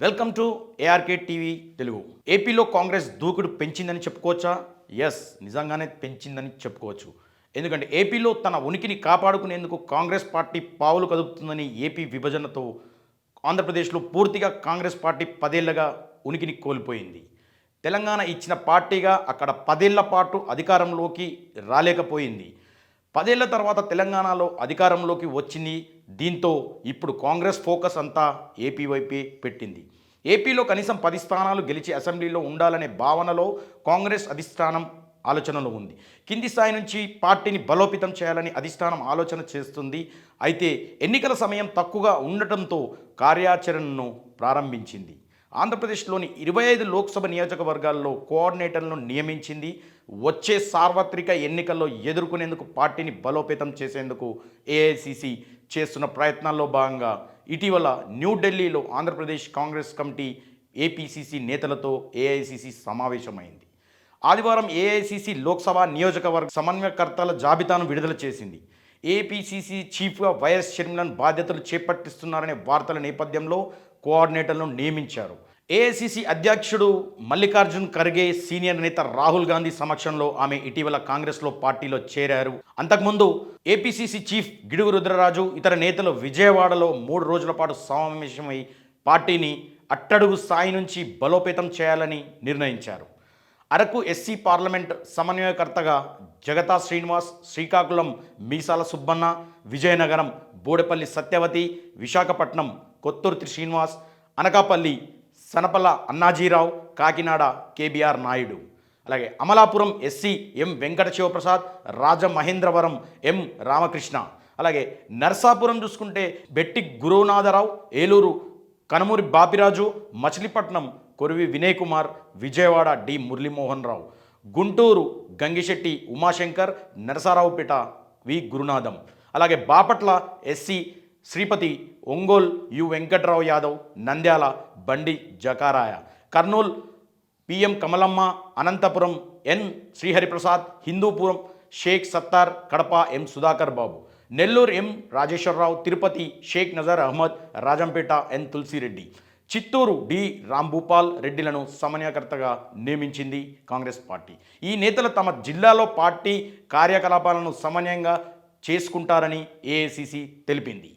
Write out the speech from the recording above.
Welcome to ARK TV Telugu. ఏపీలో కాంగ్రెస్ దూకుడు పెంచిందని చెప్పుకోవచ్చా? Yes, నిజంగానే పెంచిందని చెప్పుకోవచ్చు. ఎందుకంటే ఏపీలో తన ఉనికిని కాపాడుకునేందుకు కాంగ్రెస్ పార్టీ పావులు కదుపుతుందని ఏపీ విభజనతో ఆంధ్రప్రదేశ్లో పూర్తిగా కాంగ్రెస్ పార్టీ 10 ఏళ్లుగా ఉనికిని కోల్పోయింది. తెలంగాణ ఇచ్చిన పార్టీగా అక్కడ 10 ఏళ్ల పాటు అధికారంలోకి రాలేకపోయింది. 10 ఏళ్ల తర్వాత తెలంగాణలో అధికారంలోకి వచ్చింది. దీంతో ఇప్పుడు కాంగ్రెస్ ఫోకస్ అంతా ఏపీ వైపే పెట్టింది. ఏపీలో కనీసం 10 స్థానాలు గెలిచి అసెంబ్లీలో ఉండాలనే భావనలో కాంగ్రెస్ అధిష్టానం ఆలోచనలో ఉంది. కింది స్థాయి నుంచి పార్టీని బలోపేతం చేయాలని అధిష్టానం ఆలోచన చేస్తుంది. అయితే ఎన్నికల సమయం తక్కువగా ఉండటంతో కార్యాచరణను ప్రారంభించింది. ఆంధ్రప్రదేశ్లోని 25 లోక్సభ నియోజకవర్గాల్లో కోఆర్డినేటర్లను నియమించింది. వచ్చే సార్వత్రిక ఎన్నికల్లో ఎదుర్కొనేందుకు పార్టీని బలోపేతం చేసేందుకు ఏఐసిసి చేస్తున్న ప్రయత్నాల్లో భాగంగా ఇటీవల న్యూఢిల్లీలో ఆంధ్రప్రదేశ్ కాంగ్రెస్ కమిటీ ఏపీసీసీ నేతలతో ఏఐసిసి సమావేశమైంది. ఆదివారం ఏఐసిసి లోక్సభ నియోజకవర్గ సమన్వయకర్తల జాబితాను విడుదల చేసింది. ఏపీసీసీ చీఫ్గా వైఎస్ షర్మిలన్ బాధ్యతలు చేపట్టిస్తున్నారనే వార్తల నేపథ్యంలో కోఆర్డినేటర్లను నియమించారు. ఏఐసిసి అధ్యక్షుడు మల్లికార్జున్ ఖర్గే, సీనియర్ నేత రాహుల్ గాంధీ సమక్షంలో ఆమె ఇటీవల కాంగ్రెస్లో పార్టీలో చేరారు. అంతకుముందు ఏపీసీసీ చీఫ్ గిడుగు రుద్రరాజు ఇతర నేతలు విజయవాడలో 3 రోజుల పాటు సమావేశమై పార్టీని అట్టడుగు స్థాయి నుంచి బలోపేతం చేయాలని నిర్ణయించారు. అరకు ఎస్సీ పార్లమెంట్ సమన్వయకర్తగా జగతా శ్రీనివాస్, శ్రీకాకుళం మీసాల సుబ్బన్న, విజయనగరం బోడెపల్లి సత్యవతి, విశాఖపట్నం కొత్తుర్తి శ్రీనివాస్, అనకాపల్లి సనపల అన్నాజీరావు, కాకినాడ కేబీఆర్ నాయుడు, అలాగే అమలాపురం ఎస్సీ ఎం వెంకట శివప్రసాద్, రాజమహేంద్రవరం ఎం రామకృష్ణ, అలాగే నర్సాపురం చూసుకుంటే బెట్టి గురునాథరావు, ఏలూరు కనుమూరి బాపిరాజు, మచిలీపట్నం కొరివి వినయ్ కుమార్, విజయవాడ డి మురళీమోహన్ రావు, గుంటూరు గంగిశెట్టి ఉమాశంకర్, నరసరావుపేట వి గురునాథం, అలాగే బాపట్ల ఎస్సీ శ్రీపతి, ఒంగోల్ యు వెంకట్రావు యాదవ్, నంద్యాల బండి జకారాయ, కర్నూలు పిఎం కమలమ్మ, అనంతపురం ఎన్ శ్రీహరిప్రసాద్, హిందూపురం షేక్ సత్తార్, కడప ఎం సుధాకర్ బాబు, నెల్లూరు ఎం రాజేశ్వరరావు, తిరుపతి షేక్ నజర్ అహ్మద్, రాజంపేట ఎన్ తులసిరెడ్డి, చిత్తూరు డి రాంభూపాల్ రెడ్డిలను సమన్వయకర్తగా నియమించింది కాంగ్రెస్ పార్టీ. ఈ నేతలు తమ జిల్లాలో పార్టీ కార్యకలాపాలను సమన్వయంగా చేసుకుంటారని ఏఐసిసి తెలిపింది.